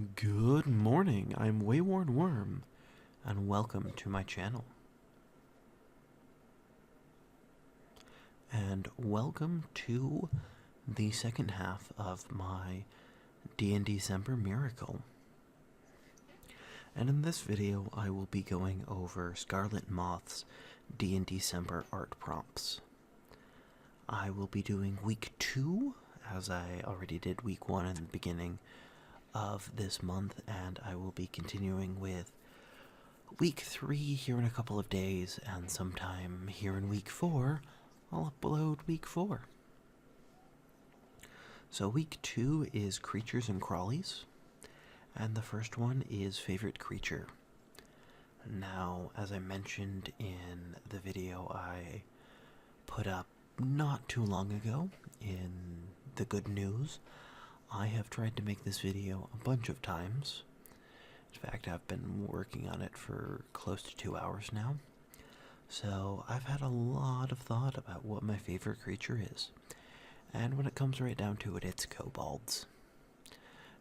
Good morning, I'm WaywornWyrm, and welcome to my channel. And welcome to the second half of my D&December miracle. And in this video, I will be going over ScarletMoth's D&December art prompts. I will be doing week 2, as I already did week 1 in the beginning of this month, and I will be continuing with week 3 here in a couple of days, and sometime here in week 4, I'll upload week 4. So week 2 is creatures and crawlies, and the first one is favorite creature. Now, as I mentioned in the video I put up not too long ago in the good news, I have tried to make this video a bunch of times. In fact, I've been working on it for close to 2 hours now. So I've had a lot of thought about what my favorite creature is. And when it comes right down to it, it's kobolds.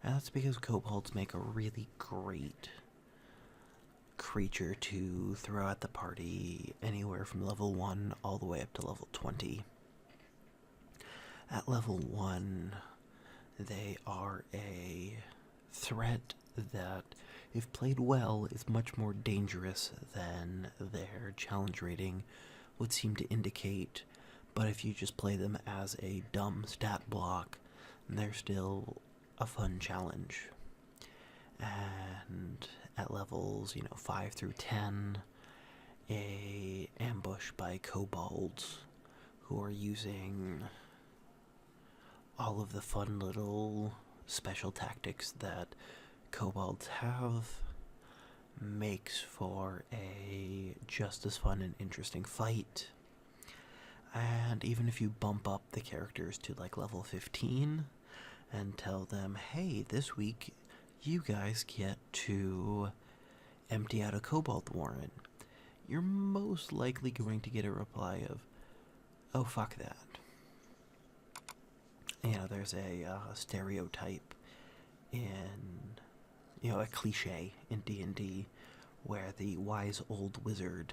And that's because kobolds make a really great creature to throw at the party anywhere from level 1 all the way up to level 20. At level 1, they are a threat that, if played well, is much more dangerous than their challenge rating would seem to indicate. But if you just play them as a dumb stat block, they're still a fun challenge. And at levels, 5 through 10, a ambush by kobolds who are using all of the fun little special tactics that kobolds have makes for a just as fun and interesting fight. And even if you bump up the characters to like level 15 and tell them, hey, this week you guys get to empty out a kobold warren, you're most likely going to get a reply of, oh, fuck that. There's a stereotype in, a cliche in D&D where the wise old wizard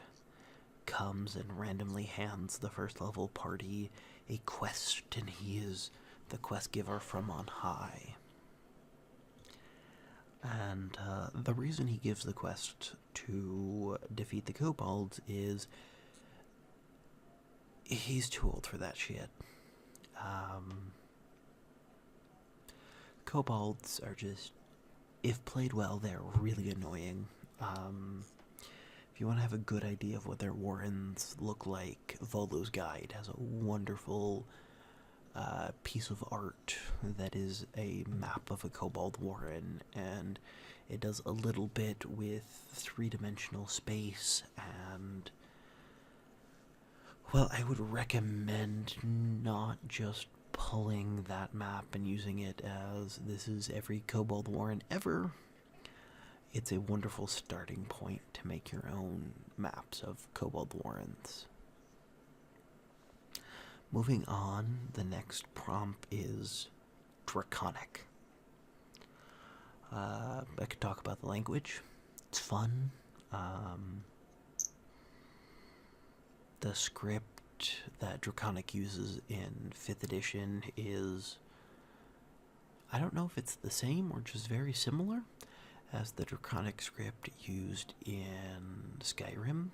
comes and randomly hands the first level party a quest, and he is the quest giver from on high. And the reason he gives the quest to defeat the kobolds is he's too old for that shit. Kobolds are just, if played well, they're really annoying. If you want to have a good idea of what their warrens look like, Volo's Guide has a wonderful piece of art that is a map of a kobold warren, and it does a little bit with three-dimensional space, and, well, I would recommend not just pulling that map and using it as this is every kobold warren ever. It's a wonderful starting point to make your own maps of kobold warrens. Moving on, the next prompt is Draconic. I could talk about the language. It's fun. The script that Draconic uses in 5th edition is, I don't know if it's the same or just very similar as the Draconic script used in Skyrim.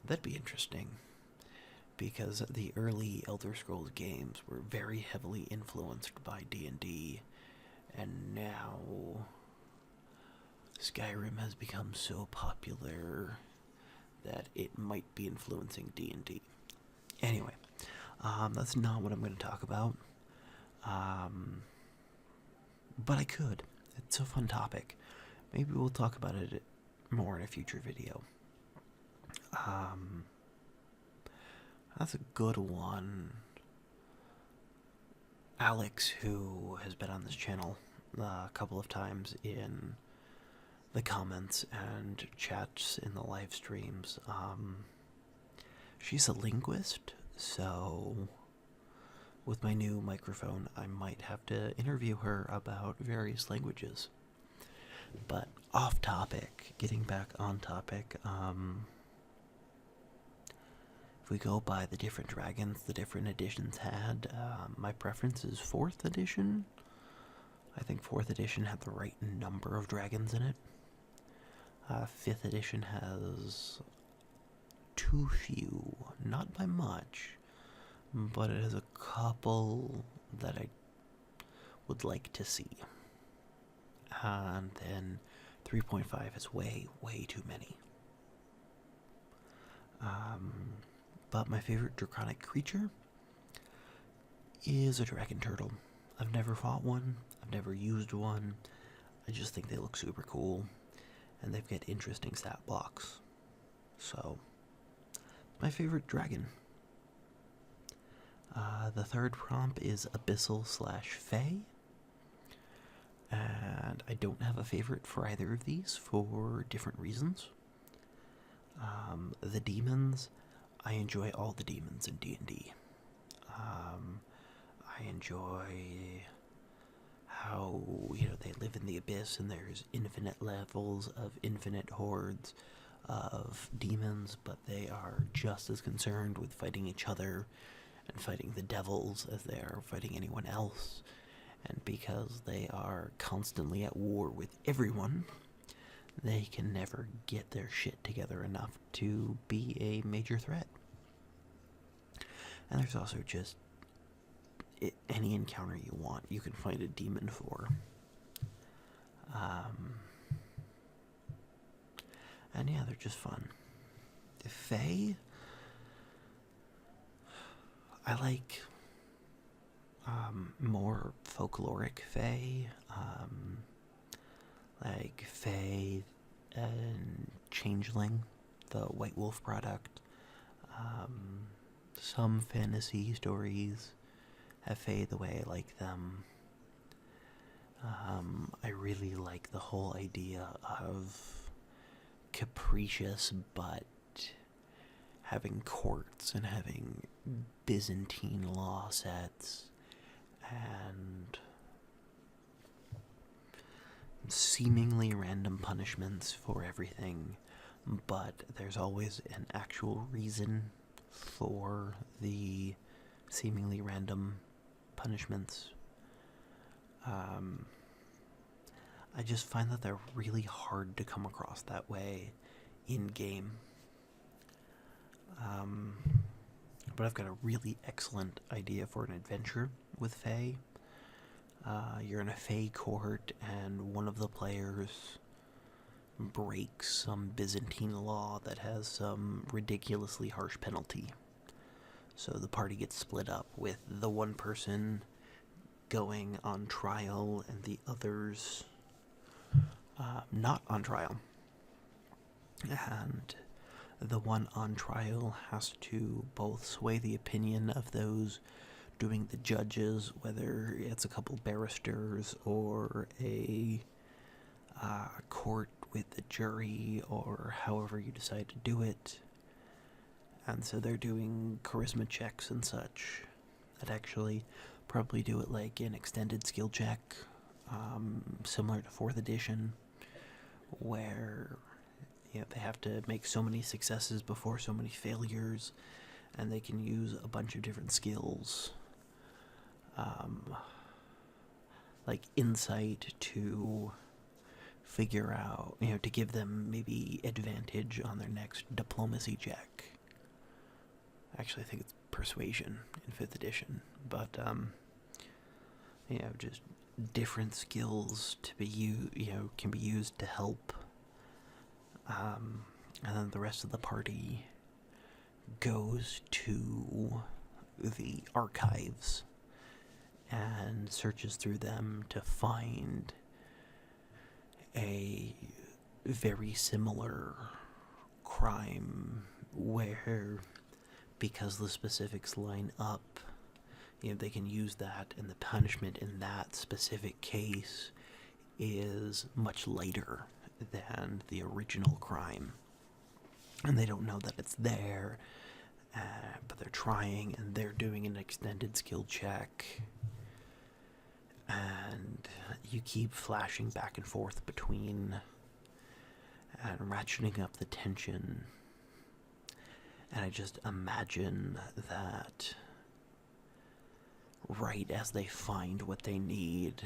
That'd be interesting, because the early Elder Scrolls games were very heavily influenced by D&D, and now Skyrim has become so popular that it might be influencing D&D. Anyway, that's not what I'm going to talk about. But I could. It's a fun topic. Maybe we'll talk about it more in a future video. That's a good one. Alex, who has been on this channel a couple of times in the comments and chats in the live streams, she's a linguist, so with my new microphone, I might have to interview her about various languages. But off topic, getting back on topic, if we go by the different dragons the different editions had, my preference is 4th edition. I think 4th edition had the right number of dragons in it. 5th edition has too few, not by much, but it has a couple that I would like to see. And then 3.5 is way, way too many. But my favorite draconic creature is a dragon turtle. I've never fought one, I've never used one, I just think they look super cool, and they've got interesting stat blocks. So, my favorite dragon. The third prompt is Abyssal/Fey, and I don't have a favorite for either of these for different reasons. The demons, I enjoy all the demons in D&D. I enjoy how, they live in the abyss and there's infinite levels of infinite hordes of demons, but they are just as concerned with fighting each other and fighting the devils as they are fighting anyone else. And because they are constantly at war with everyone, they can never get their shit together enough to be a major threat. And there's also just any encounter you want, you can find a demon for. And yeah, they're just fun. The Fae, I like more folkloric Fae, like Fae and Changeling, the White Wolf product. Some fantasy stories have Fae the way I like them. I really like the whole idea of capricious but having courts and having Byzantine law sets and seemingly random punishments for everything, but there's always an actual reason for the seemingly random punishments. I just find that they're really hard to come across that way in game. But I've got a really excellent idea for an adventure with Fae. You're in a Fae court, and one of the players breaks some Byzantine law that has some ridiculously harsh penalty. So the party gets split up, with the one person going on trial and the others not on trial. And the one on trial has to both sway the opinion of those doing the judges, whether it's a couple barristers or a court with the jury, or however you decide to do it. And so they're doing charisma checks and such that actually probably do it like an extended skill check, similar to 4th edition, where they have to make so many successes before so many failures, and they can use a bunch of different skills, like insight to figure out, to give them maybe advantage on their next diplomacy check. Actually, I think it's persuasion in 5th edition, but just different skills to be can be used to help. And then the rest of the party goes to the archives and searches through them to find a very similar crime where, because the specifics line up, they can use that, and the punishment in that specific case is much lighter than the original crime. And they don't know that it's there, but they're trying, and they're doing an extended skill check, and you keep flashing back and forth between and ratcheting up the tension. And I just imagine that right as they find what they need,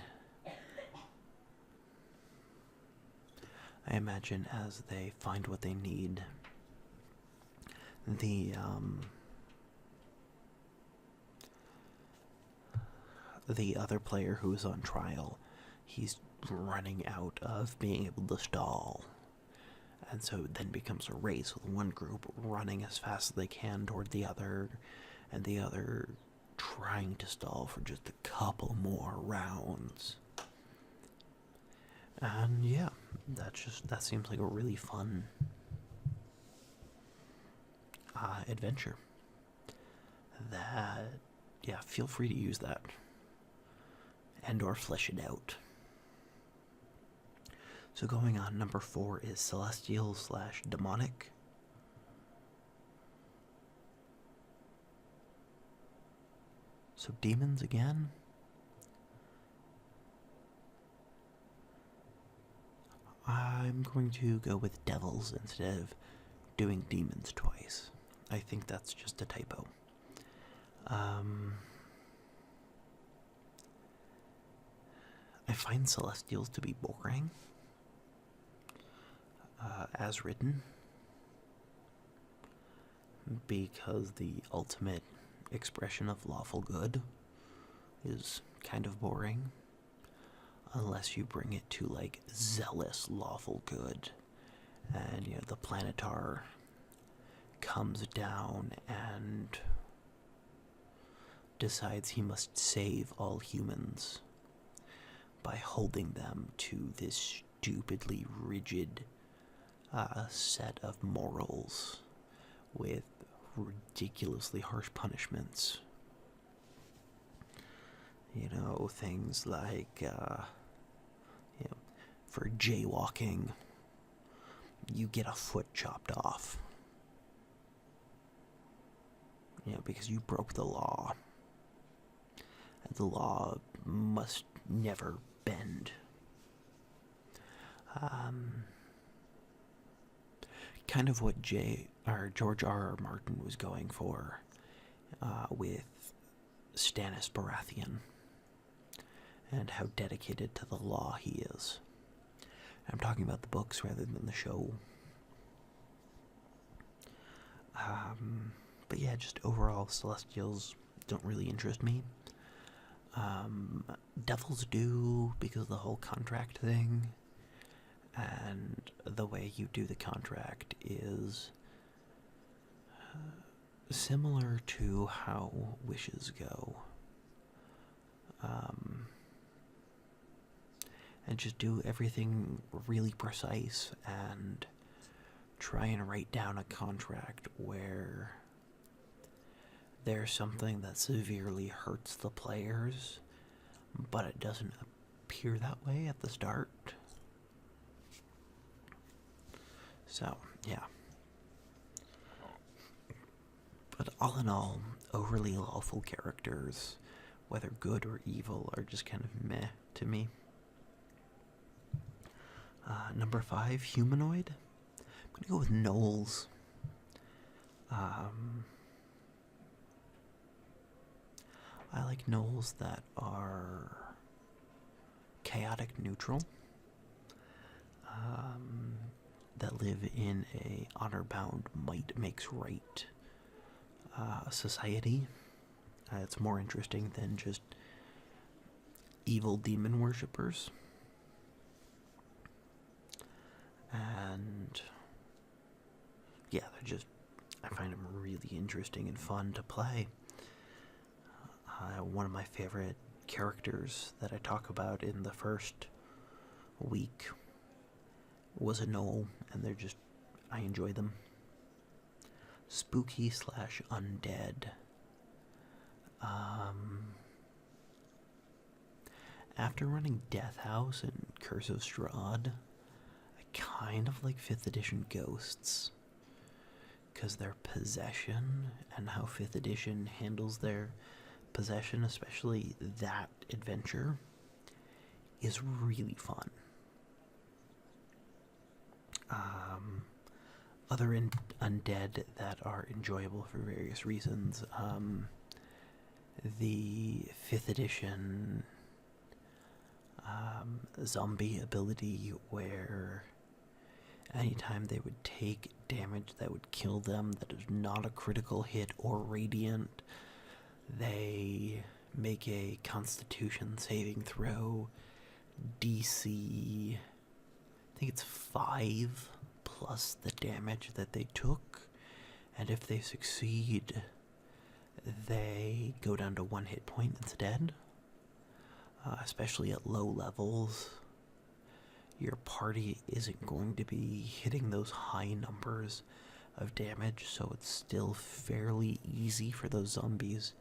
the other player who's on trial, he's running out of being able to stall. And so it then becomes a race with one group running as fast as they can toward the other, and the other trying to stall for just a couple more rounds. And yeah, that seems like a really fun adventure. Feel free to use that and or flesh it out. So going on, number 4 is Celestial / Demonic. So demons again. I'm going to go with devils instead of doing demons twice. I think that's just a typo. I find Celestials to be boring. As written, because the ultimate expression of lawful good is kind of boring, unless you bring it to like zealous lawful good, and the Planetar comes down and decides he must save all humans by holding them to this stupidly rigid set of morals with ridiculously harsh punishments. Things like, for jaywalking, you get a foot chopped off. Because you broke the law. And the law must never bend. Kind of what George R.R. Martin was going for with Stannis Baratheon and how dedicated to the law he is. I'm talking about the books rather than the show. But yeah, just overall, Celestials don't really interest me. Devils do, because of the whole contract thing. And the way you do the contract is similar to how wishes go. And just do everything really precise and try and write down a contract where there's something that severely hurts the players, but it doesn't appear that way at the start. So, yeah. But all in all, overly lawful characters, whether good or evil, are just kind of meh to me. Number 5, humanoid. I'm going to go with gnolls. I like gnolls that are chaotic neutral, that live in a honor-bound might makes right society. It's more interesting than just evil demon worshippers. And yeah, I find them really interesting and fun to play. One of my favorite characters that I talk about in the first week was a gnoll, and I enjoy them. Spooky / undead. After running Death House and Curse of Strahd, I kind of like 5th edition ghosts, because their possession and how 5th edition handles their possession, especially that adventure, is really fun. Other undead that are enjoyable for various reasons, the 5th edition zombie ability, where anytime they would take damage that would kill them that is not a critical hit or radiant, they make a Constitution saving throw DC, I think it's 5 plus the damage that they took, and if they succeed, they go down to 1 hit point instead. Especially at low levels, your party isn't going to be hitting those high numbers of damage, so it's still fairly easy for those zombies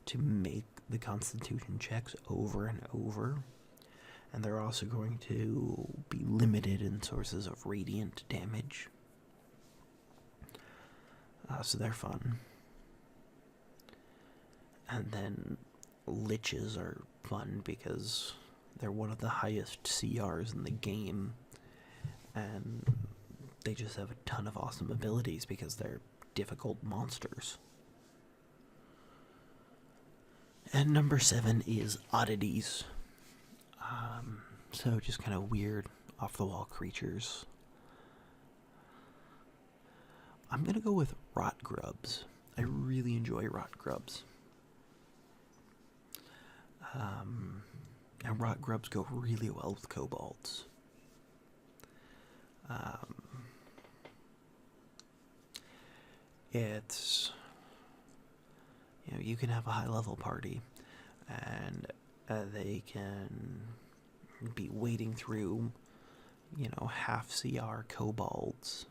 to make the Constitution checks over and over. And they're also going to be limited in sources of radiant damage. So they're fun. And then liches are fun because they're one of the highest CRs in the game, and they just have a ton of awesome abilities because they're difficult monsters. And number 7 is oddities. So just kind of weird, off-the-wall creatures. I'm gonna go with rot grubs. I really enjoy rot grubs. And rot grubs go really well with kobolds. It's, you can have a high-level party, and they can be wading through, half CR kobolds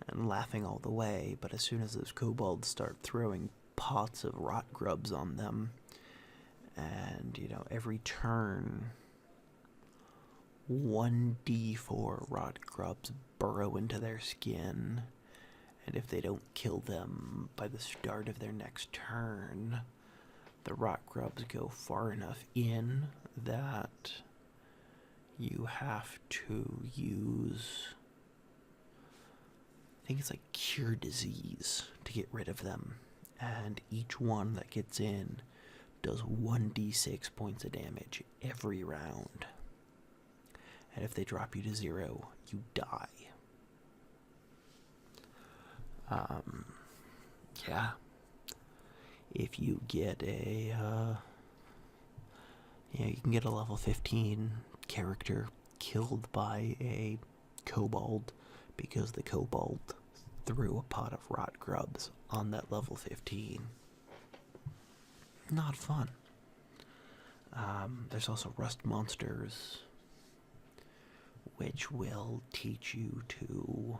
and laughing all the way, but as soon as those kobolds start throwing pots of rot grubs on them, and, every turn, 1d4 rot grubs burrow into their skin, and if they don't kill them by the start of their next turn, the rot grubs go far enough in that you have to use, I think it's like cure disease to get rid of them, and each one that gets in does 1d6 points of damage every round. And if they drop you to 0, you die. Yeah. If you get a, you can get a level 15 character killed by a kobold because the kobold threw a pot of rot grubs on that level 15. Not fun. There's also rust monsters, which will teach you to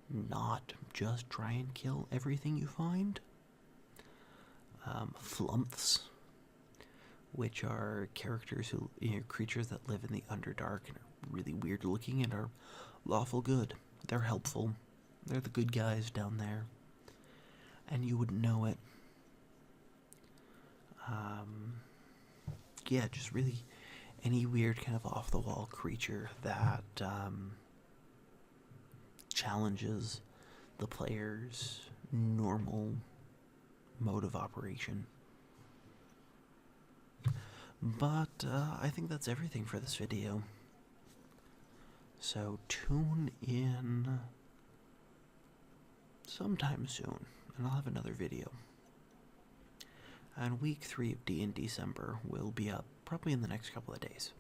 not just try and kill everything you find. Flumps, which are characters who, creatures that live in the Underdark and are really weird looking and are lawful good. They're helpful. They're the good guys down there, and you wouldn't know it. Yeah, just really any weird kind of off-the-wall creature that challenges the player's normal mode of operation. But I think that's everything for this video. So tune in sometime soon, and I'll have another video. And week 3 of D&December will be up probably in the next couple of days.